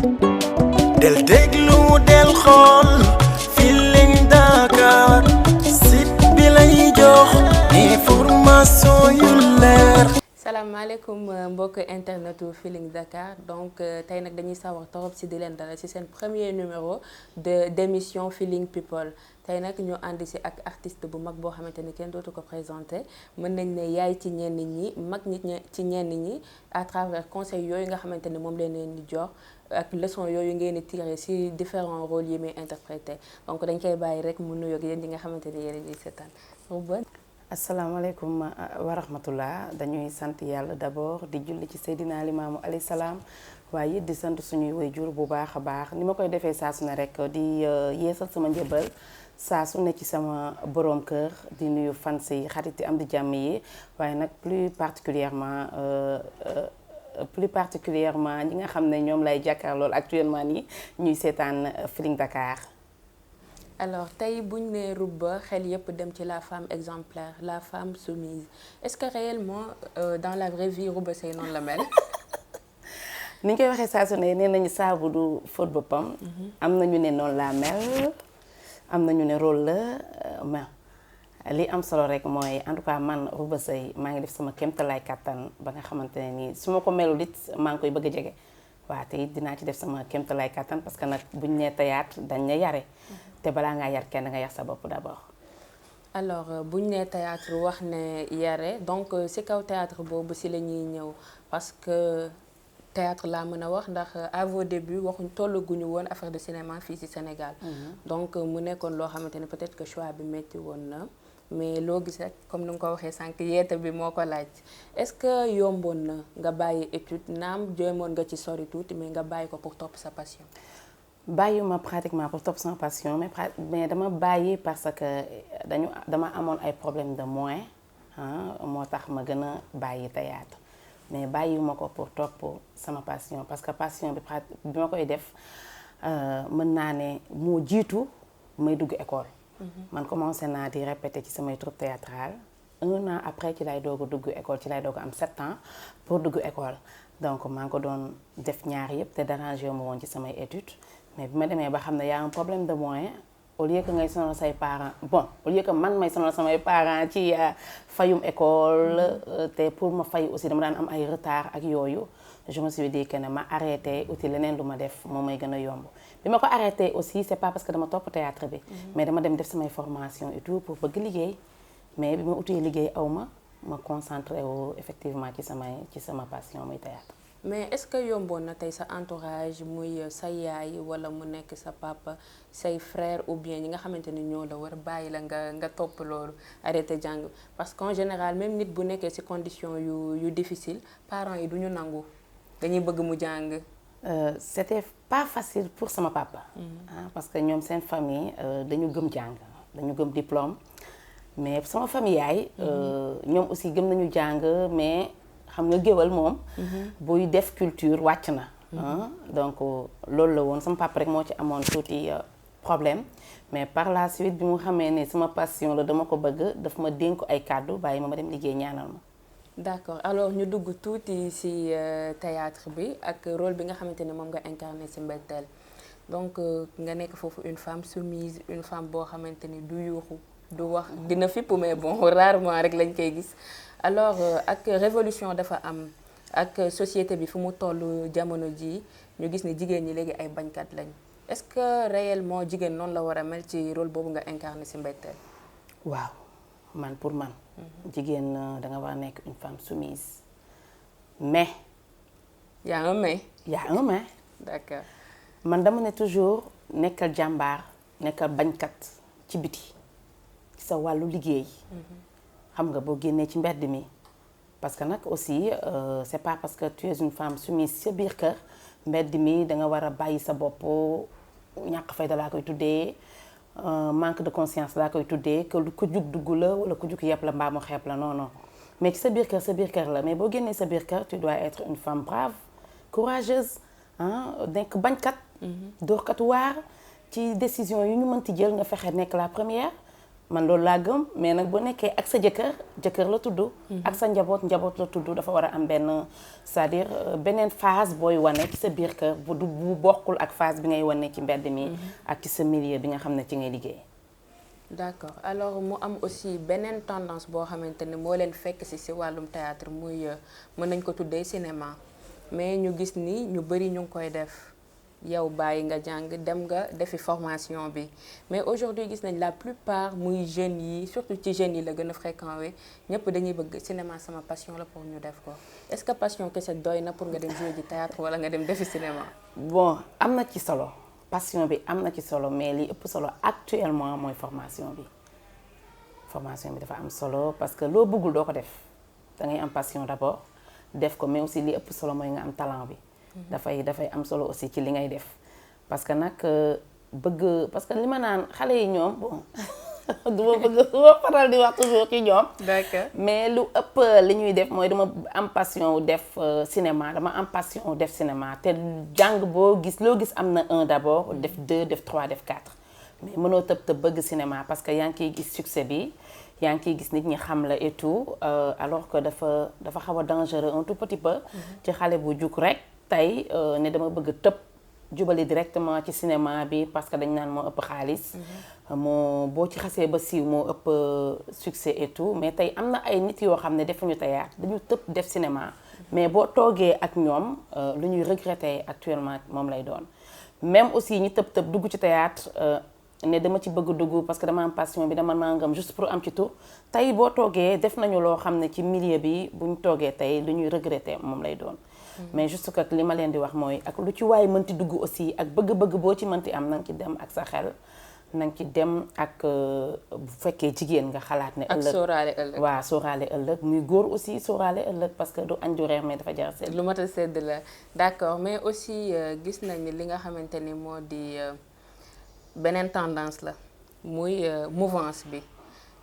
del déglu del xool Feeling Dakar site bi lay jox information yu leer. salaamaaleykum mbokk internetu Feeling Dakar donc tey nag dañuy sawar torop ci di leen dalal ci seen premier numéro d'émission Feeling People tey nag ñu ànd ci ak artiste bu mag boo xamante ni kenn dootu ko présenté mën nañ ne yaay ci ñenn ñi mag ñi ci ñenn ñi à travers conseils yooyu nga xamante ni moom leen di jox ak leçon yooyu ngeen di tiré ci différents rôles yi muy interprété donc dañ koy bàyyi rek mu nuyoog yéen ñi nga xamante ni yéen a ngi seetaan asalaamaaleykum wa rahmatullah dañuy sant yàlla d'abord di julli ci Seydina Limaamu alayhi salaam waaye it di sant suñuy waajur bu baax a baax ni ma koy defee saa su ne rek di yeesal sama njëbal saa su ne ci sama borom kër di nuyu fans yi xarit yi am di jàmm yi waaye nag plus particulièrement ñi nga xam ne ñoom lay jàkkaarlool actuellement nii ñuy seetaan Feeling Dakar. alors tey buñ ne Rouba xel yépp dem ci la femme exemplaire la femme soumise est-ce que réellement dans la vraie vie Rouba Seye noonu la mel. ni ñu koy waxee saa su ne nee nañu saabu du fóot boppam. am na ñu ne noonu laa mel am na ñu ne rôle la mais li am solo rek mooy en tout cas man Rouba Seye maa ngi def sama kéemtalaay kàttan ba nga xamante ne nii su ma ko melul it maa ngi koy bëgg a jege waaw te it dinaa ci def sama kéemtalaay kàttan parce que nag buñ nee théâtre dañ ne yare. te balaa ngaa yar kenn nga yar sa bopp d'abord. alors buñ nee théâtre wax ne yare donc ci kaw théâtre boobu ci la ñuy ñëw parce que théâtre laa mën a wax ndax à vos débuts waxuñ tollaguñu woon affaire de cinéma fii ci Sénégal. donc mu nekkoon loo xamante ne peut-être que choix bi metti woon na mais loo gis rek comme ni nga ko waxee sànq yeete bi moo ko laaj est-ce que yomboon na nga bàyyi étude naam jéemoon nga ci sori tuuti mais nga bàyyi ko pour topp sa passion. bàyyiwuma pratiquement pour topp sama passion mais dama bàyyi parce que dama amoon ay problème de moyens moo tax ma gën a bàyyi théâtre mais bàyyiwuma ko pour topp sama passion parce que passion bi ma koy def mën naa ne moo jiitu may dugg école. man commencé naa di répéter ci samay troupe théâtrale 1 an après ci lay doog a dugg école ci lay doog a am 7 ans pour dugg école donc maa ngi ko doon def ñaar yëpp te dérangé wu ma woon ci samay études. mais bi ma demee ba xam ne y a un problème de moyen au lieu que ngay sonal say parents au lieu que man may sonal samay parents ci fayum école te pour ma fay aussi dama daan am ay retard ak yooyu je me suis dit que ne ma arrêté uti leneen lu ma def moom may gën a yomb bi ma ko arrêté aussi c'est pas parce que dama topp théâtre bi mais dama dem def samay formation et tout pour bëgg liggéey mais bi ma utee liggéey aw ma concentré wu effectivement ci sama passion muy théâtre. mais est-ce que yomboon na tey sa entourage muy sa yaay wala mu nekk sa papa say frère ou bien ñi nga xamante ni ñoo la war bàyyi la nga topp loolu arrêté jàng parce qu'en général même nit bu nekkee ci condition yu difficile parents yi duñu nangu dañuy bëgg mu jàng. C'était pas facile pour sama papa. parce que ñoom seen famille dañu gëm jàng dañu gëm diplôme mais sama famille yaay. ñoom aussi gëm nañu jàng mais. xam nga géwal moom buy def culture wàcc na donc loolu la woon sama papa rek moo ci amoon tuuti problème mais par la suite bi mu xamee ne sama passion la dama ko bëgg daf ma dénk ay kàddu bàyyi ma dem liggéey ñaanal ma. d'accord alors ñu dugg tuuti ci théâtre bi ak rôle bi nga xamante ne moom nga incarné ci Mbetteel donc nga nekk foofu une femme soumise une femme boo xamante ni du yuuxu du wax dina fipp mais bon rarement rek lañ koy gis. alors ak révolution dafa am ak société bi fu mu toll jamono ji ñu gis ne jigéen ñi léegi ay bañkat lañ est-ce que réellement jigéen noonu la war a mel ci rôle boobu nga incarné ci Mbetteel. waaw man pour man. jigéen da nga war a nekk une femme soumise mais. y a un mais. y a un mais. d'accord. man dama ne toujours nekkal jàmbaar nekkal bañkat ci biti ci sa wàllu liggéey. xam nga boo génnee ci mbedd mi parce que nag aussi c'est pas parce que tu es une femme soumise sa biir kër mbedd mi da nga war a bàyyi sa bopp ñàkk fayda laa koy tuddee manque de conscience laa koy tuddee que ku jug dugg la wala ku jug yëpp la mbaa mu xeeb la non non mais ci sa biir kër la mais boo génnee sa biir kër tu dois être une femme brave courageuse nekk bañkat doorkat waar ci décision yu ñu mënti jël nga fexe nekk la première man loolu laa gëm mais nag bu nekkee ak sa jëkkër la tudd. ak sa njaboot la tudd dafa war a am benn c'est-à-dire beneen phase booy wane ci sa biir kër bu bokkul ak phase bi ngay wane ci mbedd mi. ak ci sa milieu bi nga xam ne ci ngay liggéey. d'accord alors mu am aussi beneen tendance boo xamante ne moo leen fekk si wàllum théâtre muy mën nañ ko tuddee cinéma mais ñu gis ni ñu bari ñu ngi koy def. yow bàyyi nga jàng dem nga defi formation bi mais aujourd'hui gis nañ la plupart muy jeunes yi surtout ci jeunes yi la gën a fréquenté ñëpp dañuy bëgg cinéma sama passion la pour ñu def ko est-ce que passion kese doy na pour nga dem jouer du théâtre wala nga dem defi cinéma. bon am na ci solo passion bi am na ci solo mais li ëpp solo actuellement mooy formation bi dafa am solo parce que loo bëggul doo ko def da ngay am passion d'abord def ko mais aussi li ëpp solo mooy nga am talent bi. dafay am solo aussi ci li ngay def parce que nag parce que li ma naan xale yi ñoom bon duma faral di wax toujours ci ñoom. d'accord mais lu ëpp li ñuy def mooy dama am passion def cinéma dama am passion def cinéma te jàng loo gis am na 1 d'abord def 2 def 3 def 4 mais mënoo tëb bëgg cinéma parce que yaa ngi ciy gis succès bi yaa ngi ciy gis nit ñi xam la et tout alors que dafa xaw a dangereux un tout petit peu. ci xale bu jug rek. tey ne dama bëgg tëb jubali directement ci cinéma bi parce que dañ naan moo ëpp xaalis boo ci xasee ba siiw moo ëpp succès et tout mais tey am na ay nit yoo xam ne defuñu théâtre dañu tëb def cinéma mais boo toogee ak ñoom lu ñuy regretter actuellement moom lay doon même aussi ñi tëb dugg ci théâtre ne dama ci bëgg dugg parce que dama am passion bi dama nangam juste pour am ci tur tey boo toogee def nañu loo xam ne ci milieu bi bu ñu toogee tey lu ñuy regretter moom lay doon mais juste que li ma leen di wax mooy ak lu ci waay mënti dugg aussi ak bëgg-bëgg boo ci mënti am na nga ci dem ak sa xel na nga ci dem ak bu fekkee jigéen nga xalaat ne ëllëg ak sóoraale ëllëg waaw sóoraale ëllëg muy góor aussi sóoraale ëllëg parce que du añ du reer mais dafa jar sedd lu mat a sedd la d'accord mais aussi gis nañ ni li nga xamante ni moo di beneen tendance la muy mouvance bi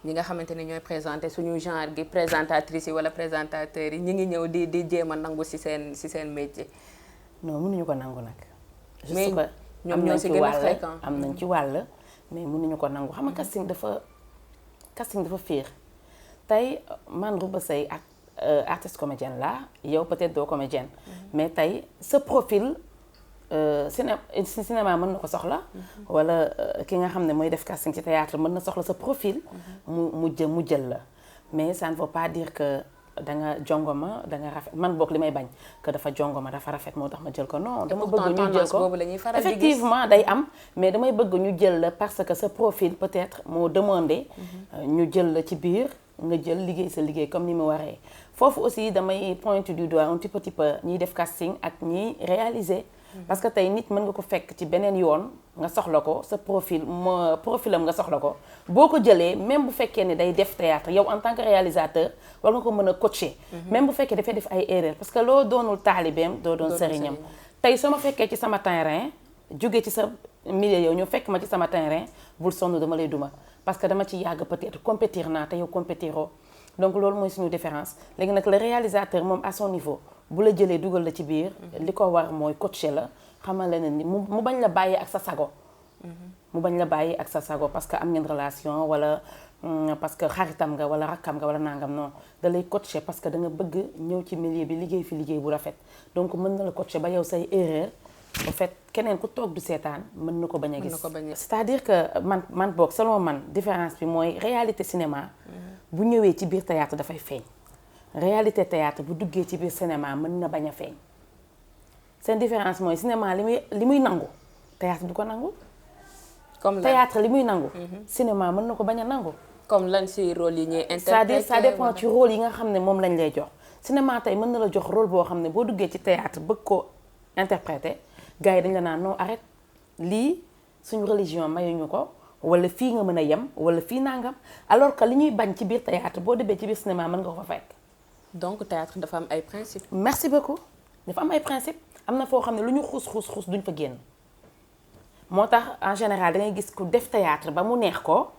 ñi nga xamante ni ñooy présenté suñu genre gi présentatrices yi wala présentateurs yi ñi ngi ñëw di jéem a nangu ci seen métier. non mënuñu ko nangu nag. mais juste que ñoom ñoo ci gën a fréquent am nañ ci wàll mais mënuñu ko nangu xam nga casting dafa fiir tey man Rouba Seye ak artiste comédienne la yow peut-être doo comédienne mais tey sa profil cinéma mën na ko soxla wala ki nga xam ne mooy def casting ci théâtre mën na soxla sa profil mu jël la mais ça ne veut pas dire que da nga jongoma da nga rafet man boog li may bañ que dafa jongoma dafa rafet moo tax ma jël ko non dama bëgg ñu jël ko effectivement day am mais damay bëgg ñu jël la parce que sa profil peut-être moo demandé ñu jël la ci biir nga jël liggéey sa liggéey comme ni mu waree foofu aussi damay pointer du doigt un petit peu ñiy def casting ak ñiy réaliser parce que tey nit mën nga ko fekk ci beneen yoon nga soxla ko sa profilam nga soxla ko boo ko jëlee même bu fekkee ne day def théâtre yow en tant que réalisateur war nga ko mën a coacher même bu fekkee dafay def ay erreur parce que loo doonul taalibeem doo doon sëriñam tey soo ma fekkee ci sama terrain jóge ci sa milieu yow ñu fekk ma ci sama terrain bul sonn dama lay duma parce que dama ci yàgg peut-être compétir naa te yow compétiroo donc loolu mooy suñu différence léegi nag le réalisateur moom à son niveau bu la jëlee dugal la ci biir li ko war mooy coacher la xamal la ne ni mu bañ la bàyyi ak sa sago mu bañ la bàyyi ak sa sago parce que am ngeen relation wala parce que xaritam nga wala rakkam nga wala nangam non da lay coacher parce que da nga bëgg ñëw ci milieu bi liggéey fi liggéey bu rafet donc mën na la coacher ba yow say erreur en fait keneen ku toog du seetaan mën na ko bañ a gis c'est-à-dire que man boog selon man différence bi mooy réalité cinéma bu ñëwee ci biir théâtre dafay feeñ réalité théâtre bu duggee ci biir cinéma mën na bañ a feeñ seen différence mooy cinéma li muy nangu théâtre du ko nangu comme théâtre li muy nangu cinéma mën na ko bañ a nangu comme lan ci rôle yi ñuy interpréter c'est-à-dire ça dépend ci rôle yi nga xam ne moom lañ lay jox cinéma tey mën na la jox rôle boo xam ne boo duggee ci théâtre bëgg ko interpréter gars yi dañ la naan non arrête lii suñu religion mayuñu ko wala fii nga mën a yem wala fii nangam alors que li ñuy bañ ci biir théâtre boo demee ci biir cinéma mën nga ko fa fekk. donc théâtre dafa am ay principes. merci beaucoup dafa am ay principes am na foo xam ne lu ñu xuus duñ fa génn moo tax en général da ngay gis ku def théâtre ba mu neex ko.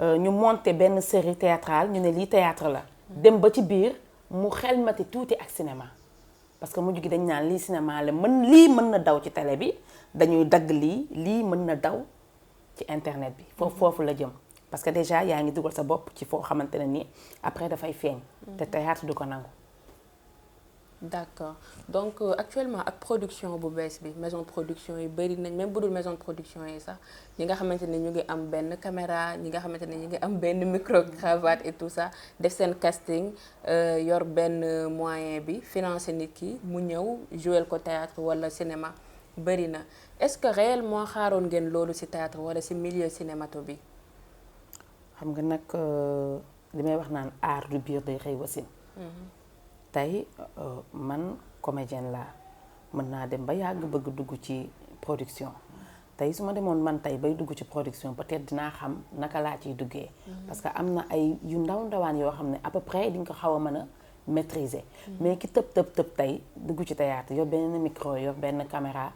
ñu monter benn série théâtrale ñu ne lii théâtre la. dem ba ci biir mu xelmati tuuti ak cinéma parce que mujj gi dañ naan lii cinéma la lii mën na daw ci télé bi dañuy dagg lii mën na daw. ci internet bi foofu la jëm parce que déjà yaa ngi dugal sa bopp ci foo xamante ne nii après dafay feeñ. te théâtre du ko nangu. d'accord donc actuellement ak production bu bees bi maison de production yi bari nañ même bu dul maison de production yi sax ñi nga xamante ne ñu ngi am benn caméra ñi nga xamante ne ñu ngi am benn micro cravate et tout ça def seen casting yor benn moyen bi financer nit ki mu ñëw jouer ko théâtre wala cinéma bari na est-ce que réellement xaaroon ngeen loolu ci théâtre wala ci milieu cinémato bi. xam nga nag li may wax naan art du biir day xëy wasin. tey man comédienne laa mën naa dem ba yàgg bëgg dugg ci production tey su ma demoon man tey bay dugg ci production peut-être dinaa xam naka laa ciy duggee. parce que am na ay yu ndawaan yoo xam ne à peu près di nga ko xaw a mën a maîtriser. mais ki tëb tey dugg ci théâtre yor benn micro yor benn caméra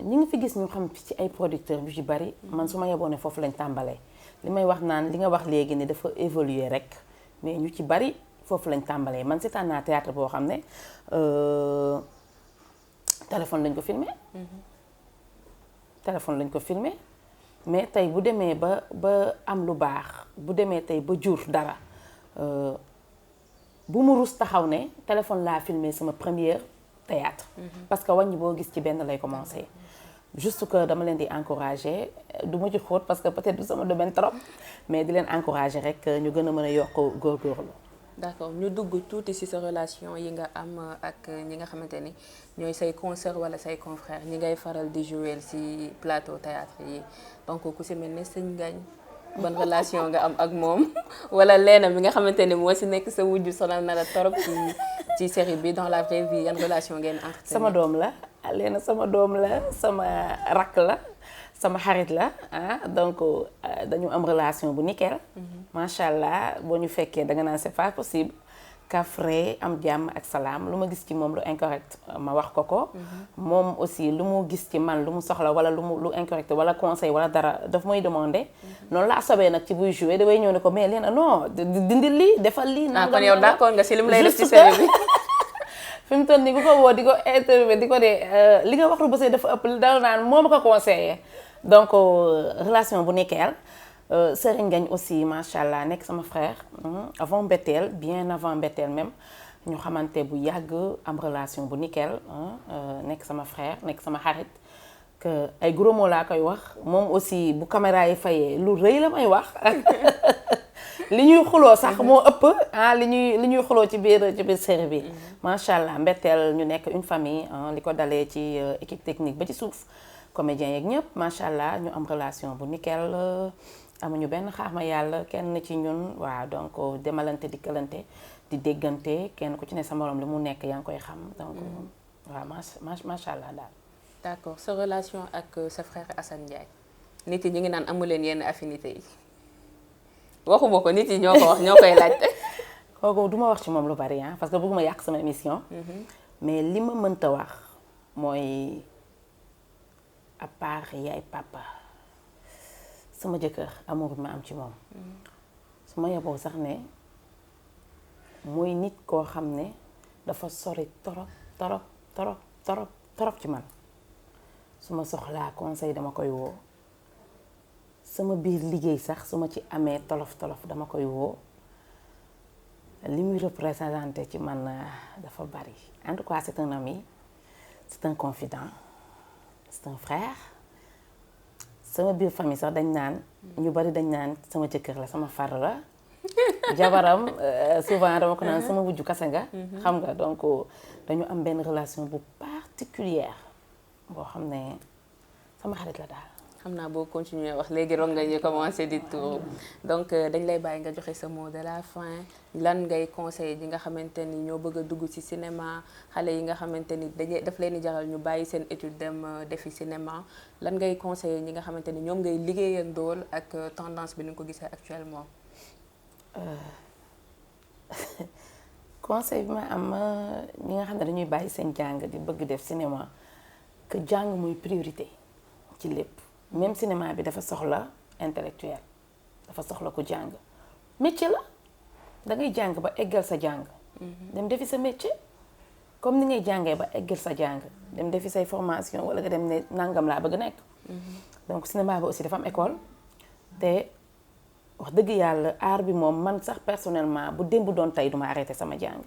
ñi ngi fi gis ñu xam ci ay producteurs yu ci bari. man su ma yeboo ne foofu lañ tàmbalee. li may wax naan li nga wax léegi ni dafa évoluer rek mais ñu ci bari. foofu lañ tàmbalee man seetaan naa théâtre boo xam ne téléphone lañ ko filmé. téléphone lañ ko filmé mais tey bu demee ba am lu baax bu demee tey ba jur dara bu mu rus taxaw ne téléphone laa filmé sama première théâtre parce que wàññi boo gis ci benn lay commencé. juste que dama leen di encourager du ma ci xóot parce que peut-être du sama domaine trop mais di leen encourager rek ñu gën a mën a yokk góorgóorlu. d'accord ñu dugg tuuti ci sa relation yi nga am ak ñi nga xamante ni ñooy say consoeurs wala say confrères ñi ngay faral di jouer ci plateau théâtre yi donc ku ci mel ne Sëñ Ngagne ban relation nga am ak moom wala Leena mi nga xamante ni moo ci nekk sa wujju sonal na la torop ci série bi dans la vraie vie yan relation ngeen entretenir. sama doom la Leena sama doom la sama rakk la sama xarit la donc dañu am relation bu nickel. macha allah boo ñu fekkee danga naan c'est pas possible. kafre am jàmm ak salaam lu ma gis ci moom lu incorrect ma wax ko. moom aussi lu mu gis ci man lu mu soxla wala lu incorrect wala conseil wala dara daf may demander. noonu laa sobee nag ci buy jouer damay ñëw ne ko mais Leena non dindi lii defal lii. nangam kon yow d'accord nga ci lim lay def ci série bi. fi mu toll nii ku ko woo di ko interviewer di ko dee li nga wax lu bësee dafa ëpp dal naan moo ma ko conseillé. donc relation bu nickel Serigne Ngagne aussi macha allah nekk sama frère avant Mbetteel bien avant Mbetteel même ñu xamante bu yàgg am relation bu nickel nekk sama frère nekk sama xarit que ay gros mots laa koy wax moom aussi bu caméra yi fayee lu rëy la may wax li ñuy xuloo sax moo ëpp li ñuy xuloo ci biir série bi macha allah Mbetteel ñu nekk une famille li ko dalee ci équipe technique ba ci suuf comédien yeeg ñëpp macha allah ñu am relation bu nickel amuñu benn xaarma yàlla kenn ci ñun waaw donc demalante dikkalante di déggante kenn ku ci ne sa morom li mu nekk yaa ngi koy xam donc waaw macha allah daal. d'accord sa relation ak sa frère Assane Ndiaye nit yi ñu ngi naan amu leen yenn affinité yi waxuma ko nit yi ñoo ko wax ñoo koy laajte. kooku du ma wax ci moom lu bari parce que bëgguma yàq sama émission. mais li ma mënta wax mooy. à part yaay papa sama jëkkër amour bi ma am ci moom su ma yeboo sax ne mooy nit koo xam ne dafa sori torop ci man su ma soxlaa conseil dama koy woo sama biir liggéey sax su ma ci amee tolof dama koy woo li muy représenté ci man dafa bari en tout cas c'est un ami c'est un confident c'est un frère sama biir famille sax dañ naan ñu bari dañ naan sama jëkkër la sama far la jabaram souvent dama ko naan sama wujju kase nga xam nga donc dañu am benn relation bu particulière boo xam ne sama xarit la daal. xam naa boo continuer wax léegi rong nga ñu commencé di tour donc dañ lay bàyyi nga joxe sa mot de la fin lan ngay conseil ñi nga xamante ni ñoo bëgg a dugg ci cinéma xale yi nga xamante ni daf leen di jaral ñu bàyyi seen étude dem defi cinéma lan ngay conseiller ñi nga xamante ni ñoom ngay liggéeyandool ak tendance bi ni nga ko gisee actuellement. conseil bi ma am ñi nga xam ne dañuy bàyyi seen jàng di bëgg def cinéma que jàng muy priorité ci lépp. même cinéma bi dafa soxla intellectuel dafa soxla ku jàng métier la da ngay jàng ba eggal sa jàng. dem defi sa métier comme ni ngay jàngee ba eggal sa jàng dem defi say formation wala nga dem ne nangam laa bëgg nekk. donc cinéma bi aussi dafa am école te wax dëgg yàlla art bi moom man sax personnellement bu démb doon tey duma arrêté sama jàng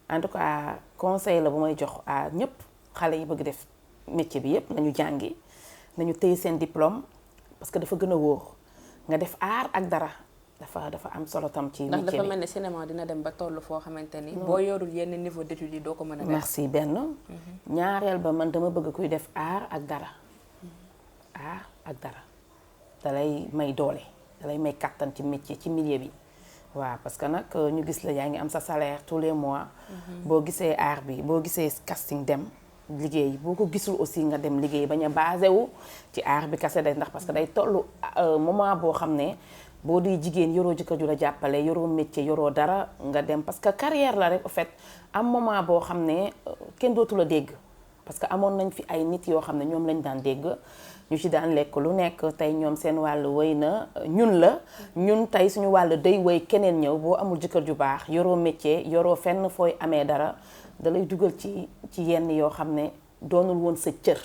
en tout cas conseil la bu may jox à ñëpp xale yi bëgg def métier bi yëpp nañu jàngi nañu téye seen diplôme parce que dafa gën a wóor nga def art ak dara dafa am solo tam ci métier bi. ndax dafa mel ne cinéma dina dem ba toll foo xamante ni. boo yorul yenn niveau d'études yi doo ko mën a def. merci benn. ñaareel ba man dama bëgg kuy def art ak dara. art ak dara dalay may doole dalay may kattan ci métier ci milieu bi. waaw parce que nag ñu gis la yaa ngi am sa salaire tous les mois. boo gisee art bi boo gisee casting dem liggéey boo ko gisul aussi nga dem liggéey bañ a basé wu ci art bi kase day ndax parce que day toll moment boo xam ne boo di jigéen yoroo jëkkër ju la jàppale yoroo métier yoroo dara nga dem parce que carrière la rek en fait am moment boo xam ne kenn dootu la dégg parce que amoon nañ fi ay nit yoo xam ne ñoom lañ daan dégg ñu ci daan lekk lu nekk tey ñoom seen wàll wëy na ñun tey suñu wàll day wëy keneen ñëw boo amul jëkkër ju baax yoroo métier yoroo fenn fooy amee dara dalay dugal ci yenn yoo xam ne doonul woon sa cër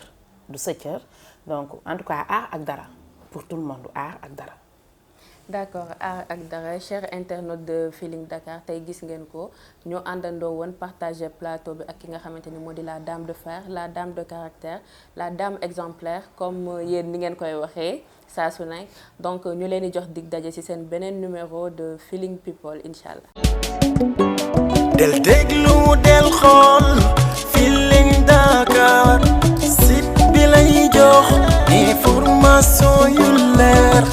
du sa cër donc en tout cas art ak dara pour tout le monde art ak dara. d'accord art ak dara chers internautes de Feeling Dakar tey gis ngeen ko ñoo àndandoo woon partager plateau bi ak ki nga xamante ni moo di la dame de fer la dame de caractère la dame exemplaire comme yéen ni ngeen koy waxee saa su nekk donc ñu leen di jox dig daje ci seen beneen numéro de Feeling People incha allah. del déglu del xool Feeling Dakar site bi lay jox information yu leer